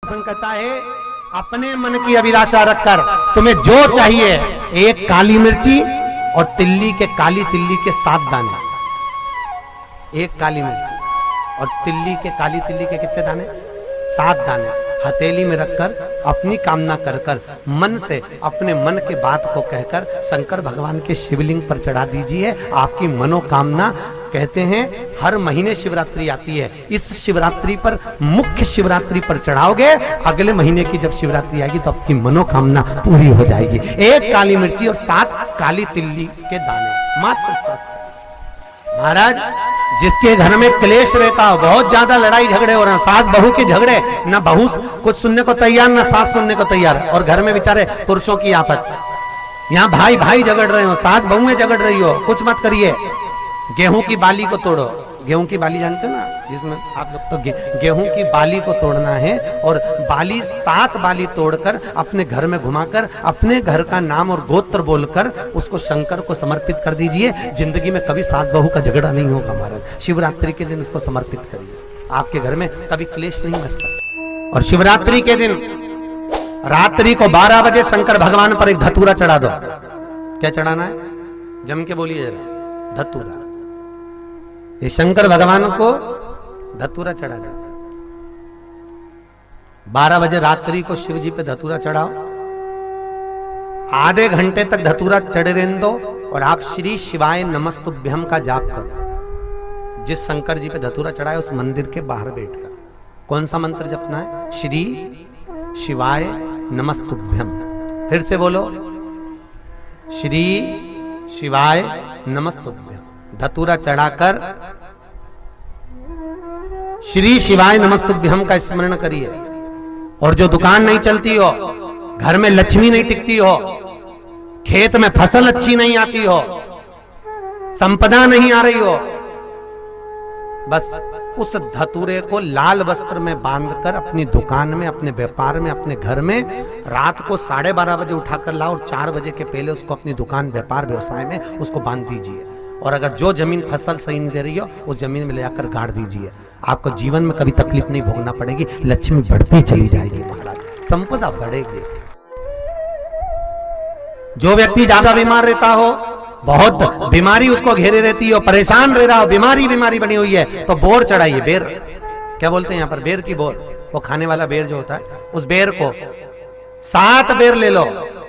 कहता है अपने मन की अभिलाषा रखकर तुम्हें जो चाहिए, एक काली मिर्ची और तिल्ली के 7 दाने। एक काली मिर्ची और काली तिल्ली के कितने दाने? 7 दाने हथेली में रखकर अपनी कामना कर कर मन से अपने मन के बात को कहकर शंकर भगवान के शिवलिंग पर चढ़ा दीजिए। आपकी मनोकामना, कहते हैं हर महीने शिवरात्रि आती है, इस शिवरात्रि पर, मुख्य शिवरात्रि पर चढ़ाओगे, अगले महीने की जब शिवरात्रि आएगी तो आपकी मनोकामना पूरी हो जाएगी। एक काली मिर्ची और 7 काली तिल्ली के दाने, मात्र 7। महाराज, जिसके घर में क्लेश रहता हो, बहुत ज्यादा लड़ाई झगड़े हो रहे हैं, सास बहू के झगड़े, ना बहू कुछ सुनने को तैयार ना सास सुनने को तैयार, और घर में बेचारे पुरुषों की आफत, यहाँ भाई भाई झगड़ रहे हो, सास बहू में झगड़ रही हो, कुछ मत करिए। गेहूं की बाली को तोड़ो। गेहूं की बाली जानते ना, जिसमें आप लोग तो गेहूं की बाली को तोड़ना है, और बाली 7 बाली तोड़कर अपने घर में घुमाकर अपने घर का नाम और गोत्र बोलकर उसको शंकर को समर्पित कर दीजिए। जिंदगी में कभी सास बहू का झगड़ा नहीं होगा महाराज। शिवरात्रि के दिन उसको समर्पित करिए, आपके घर में कभी क्लेश नहीं बच सकता। और शिवरात्रि के दिन रात्रि को 12 बजे शंकर भगवान पर एक धतूरा चढ़ा दो। क्या चढ़ाना है? जम के बोलिए जरा। धतूरा। ये शंकर भगवान को धतूरा चढ़ा दो। 12 बजे रात्रि को शिव जी पे धतूरा चढ़ाओ। आधे घंटे तक धतूरा चढ़े रहने दो और आप श्री शिवाय नमस्तुभ्यम का जाप करो। जिस शंकर जी पे धतूरा चढ़ाए उस मंदिर के बाहर बैठकर कौन सा मंत्र जपना है? श्री शिवाय नमस्तुभ्यम। फिर से बोलो, श्री शिवाय नमस्तुभ्यम। धतूरा चढ़ाकर श्री शिवाय नमस्तुभ्यम का स्मरण करिए। और जो दुकान नहीं चलती हो, घर में लक्ष्मी नहीं टिकती हो, खेत में फसल अच्छी नहीं आती हो, संपदा नहीं आ रही हो, बस उस धतूरे को लाल वस्त्र में बांधकर अपनी दुकान में, अपने व्यापार में, अपने घर में रात को 12:30 बजे उठाकर लाओ और 4 बजे के पहले उसको अपनी दुकान, व्यापार, व्यवसाय में उसको बांध दीजिए। और अगर जो जमीन फसल सही नहीं दे रही हो, उस जमीन में ले जाकर गाड़ दीजिए। आपको जीवन में कभी तकलीफ नहीं भोगना पड़ेगी, लक्ष्मी बढ़ती चली जाएगी महाराज, संपदा बढ़ेगी। जो व्यक्ति ज्यादा बीमार रहता हो, बहुत बीमारी उसको घेरे रहती हो, परेशान रह रहा हो, बीमारी बनी हुई है, तो बोर चढ़ाइए। बेर, क्या बोलते हैं यहाँ पर? बेर की बोर, वो खाने वाला बेर जो होता है, उस बेर को 7 बेर ले लो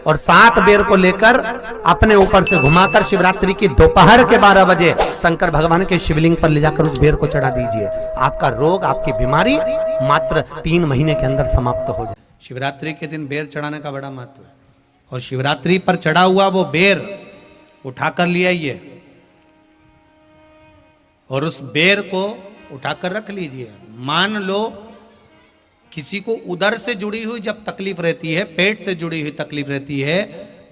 और 7 बेर को लेकर अपने ऊपर से घुमाकर शिवरात्रि की दोपहर के 12 बजे शंकर भगवान के शिवलिंग पर ले जाकर उस बेर को चढ़ा दीजिए। आपका रोग, आपकी बीमारी मात्र 3 महीने के अंदर समाप्त हो जाए। शिवरात्रि के दिन बेर चढ़ाने का बड़ा महत्व है। और शिवरात्रि पर चढ़ा हुआ वो बेर उठाकर ले आइए और उस बेर को उठाकर रख लीजिए। मान लो किसी को उदर से जुड़ी हुई जब तकलीफ रहती है, पेट से जुड़ी हुई तकलीफ रहती है,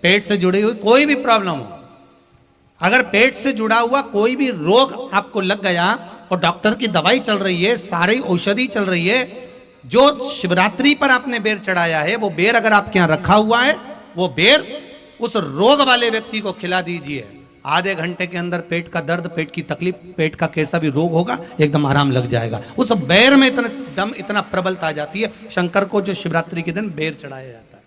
पेट से जुड़ी हुई कोई भी प्रॉब्लम हो, अगर पेट से जुड़ा हुआ कोई भी रोग आपको लग गया और डॉक्टर की दवाई चल रही है, सारी औषधि चल रही है, जो शिवरात्रि पर आपने बेर चढ़ाया है, वो बेर अगर आपके यहां रखा हुआ है, वो बेर उस रोग वाले व्यक्ति को खिला दीजिए। आधे घंटे के अंदर पेट का दर्द, पेट की तकलीफ, पेट का कैसा भी रोग होगा, एकदम आराम लग जाएगा। उस बेर में इतना दम, इतना प्रबलता आ जाती है शंकर को, जो शिवरात्रि के दिन बेर चढ़ाया जाता है,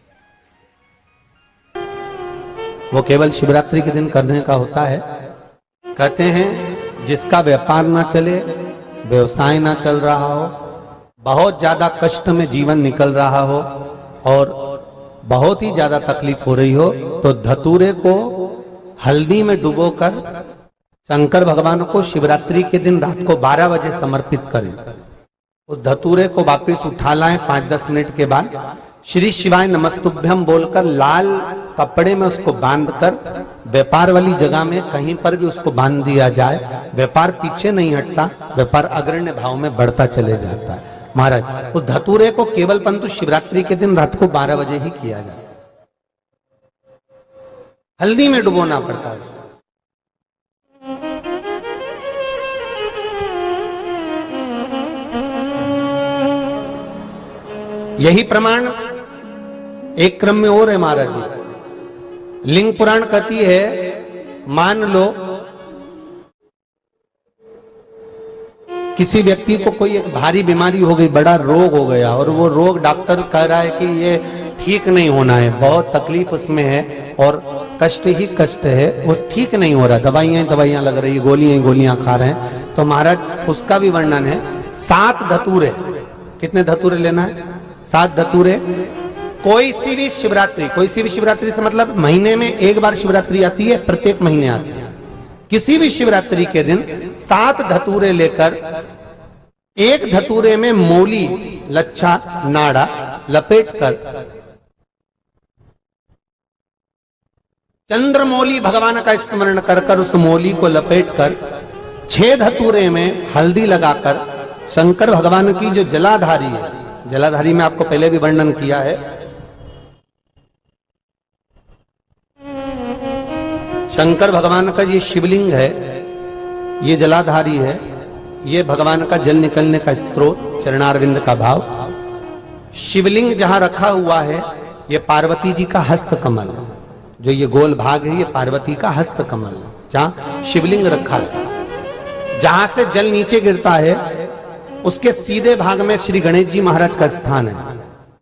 वो केवल शिवरात्रि के दिन करने का होता है। कहते हैं जिसका व्यापार ना चले, व्यवसाय ना चल रहा हो, बहुत ज्यादा कष्ट में जीवन निकल रहा हो और बहुत ही ज्यादा तकलीफ हो रही हो, तो धतूरे को हल्दी में डुबोकर शंकर भगवान को शिवरात्रि के दिन रात को 12 बजे समर्पित करें। उस धतूरे को वापस उठा लाएं 5-10 मिनट के बाद, श्री शिवाय नमस्तुभ्यम बोलकर लाल कपड़े में उसको बांधकर व्यापार वाली जगह में कहीं पर भी उसको बांध दिया जाए। व्यापार पीछे नहीं हटता, व्यापार अग्रण्य भाव में बढ़ता चले जाता है। महाराज, उस धतूरे को केवल परंतु शिवरात्रि के दिन रात को 12 बजे ही किया जाए। हल्दी में डुबोना पड़ता है। यही प्रमाण एक क्रम में और है महाराज जी। लिंग पुराण कहती है, मान लो किसी व्यक्ति को कोई एक भारी बीमारी हो गई, बड़ा रोग हो गया, और वो रोग डॉक्टर कह रहा है कि ये ठीक नहीं होना है, बहुत तकलीफ उसमें है और कष्ट ही कष्ट है, वो ठीक नहीं हो रहा, दवाइयां लग रही, गोलियां खा रहे हैं, तो महाराज उसका भी वर्णन है। 7 धतूरे, कितने धतूरे लेना है? 7 धतूरे। कोई सी भी शिवरात्रि से मतलब महीने में एक बार शिवरात्रि आती है, प्रत्येक महीने आती है। किसी भी शिवरात्रि के दिन 7 धतूरे लेकर, एक धतूरे में मोली, लच्छा, नाड़ा लपेटकर, चंद्रमौली भगवान का स्मरण कर उस मोली को लपेटकर, 6 धतूरे में हल्दी लगाकर शंकर भगवान की जो जलाधारी है, जलाधारी में आपको पहले भी वर्णन किया है, शंकर भगवान का ये शिवलिंग है, ये जलाधारी है, ये भगवान का जल निकलने का स्त्रोत, चरणारविंद का भाव। शिवलिंग जहां रखा हुआ है ये पार्वती जी का हस्त कमल है, जो ये गोल भाग है ये पार्वती का हस्त कमल है, जहां शिवलिंग रखा है। जहां से जल नीचे गिरता है उसके सीधे भाग में श्री गणेश जी महाराज का स्थान है,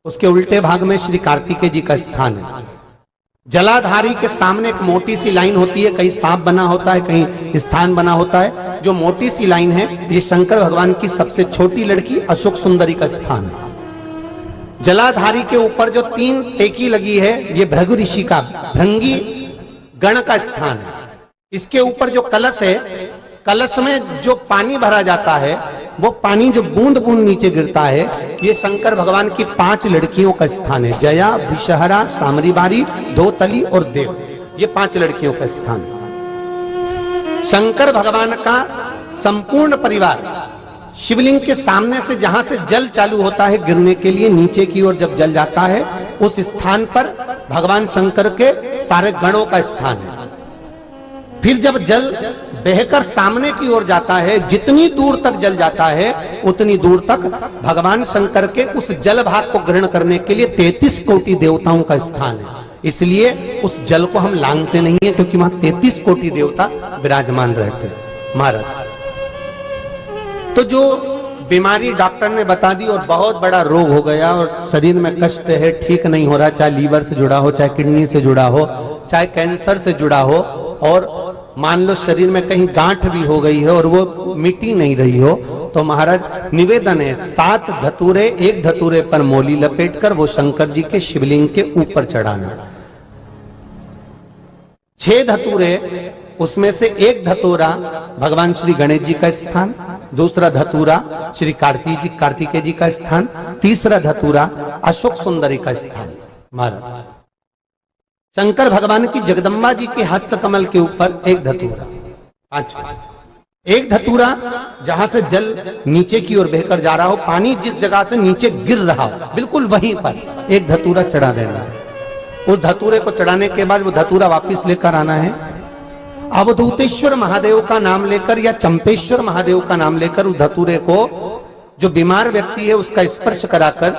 उसके उल्टे भाग में श्री कार्तिकेय जी का स्थान है। जलाधारी के सामने एक मोटी सी लाइन होती है, कहीं सांप बना होता है, कहीं स्थान बना होता है। जो मोटी सी लाइन है ये शंकर भगवान की सबसे छोटी लड़की अशोक सुंदरी का स्थान है। जलाधारी के ऊपर जो 3 टेकी लगी है ये भृगु ऋषि का, भृंगी गण का स्थान है। इसके ऊपर जो कलश है, कलश में जो पानी भरा जाता है वो पानी जो बूंद बूंद नीचे गिरता है ये शंकर भगवान की 5 लड़कियों का स्थान है। जया, विषहरा, सामरीबारी, धोतली और देव, ये 5 लड़कियों का स्थान है। शंकर भगवान का संपूर्ण परिवार शिवलिंग के सामने से, जहां से जल चालू होता है गिरने के लिए नीचे की ओर जब जल जाता है, उस स्थान पर भगवान शंकर के सारे गणों का स्थान है। फिर जब जल बहकर सामने की ओर जाता है, जितनी दूर तक जल जाता है उतनी दूर तक भगवान शंकर के उस जल भाग को ग्रहण करने के लिए 33 कोटि देवताओं का स्थान है। इसलिए उस जल को हम लांघते नहीं है, क्योंकि वहां 33 कोटि देवता विराजमान रहते हैं महाराज। तो जो बीमारी डॉक्टर ने बता दी और बहुत बड़ा रोग हो गया और शरीर में कष्ट है, ठीक नहीं हो रहा, चाहे लीवर से जुड़ा हो, चाहे किडनी से जुड़ा हो, चाहे कैंसर से जुड़ा हो, और मान लो शरीर में कहीं गांठ भी हो गई है और वो मिटी नहीं रही हो, तो महाराज निवेदन है 7 धतूरे, एक धतूरे पर मोली लपेटकर वो शंकर जी के शिवलिंग के ऊपर चढ़ाना। 6 धतूरे, उसमें से एक धतूरा भगवान श्री गणेश जी का स्थान, दूसरा धतूरा श्री कार्तिकेय जी का स्थान, तीसरा धतूरा अशोक सुंदरी का स्थान। महाराज शंकर भगवान की जगदम्बा जी के हस्त कमल के ऊपर एक धतूरा, एक धतूरा जहां से जल नीचे की ओर बहकर जा रहा हो, पानी जिस जगह से नीचे गिर रहा हो बिल्कुल वहीं पर एक धतूरा चढ़ा देना है। उस धतूरे को चढ़ाने के बाद वो धतूरा वापस लेकर आना है, अवधूतेश्वर महादेव का नाम लेकर या चंपेश्वर महादेव का नाम लेकर उस धतूरे को, जो बीमार व्यक्ति है उसका स्पर्श कराकर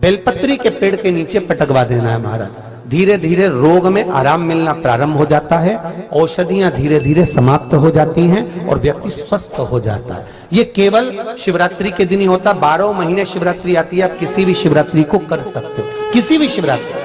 बेलपत्री के पेड़ के नीचे पटकवा देना है महाराज। धीरे धीरे रोग में आराम मिलना प्रारंभ हो जाता है, औषधियां धीरे धीरे समाप्त हो जाती हैं और व्यक्ति स्वस्थ हो जाता है। ये केवल शिवरात्रि के दिन ही होता, 12 महीने शिवरात्रि आती है, आप किसी भी शिवरात्रि को कर सकते हो, किसी भी शिवरात्रि।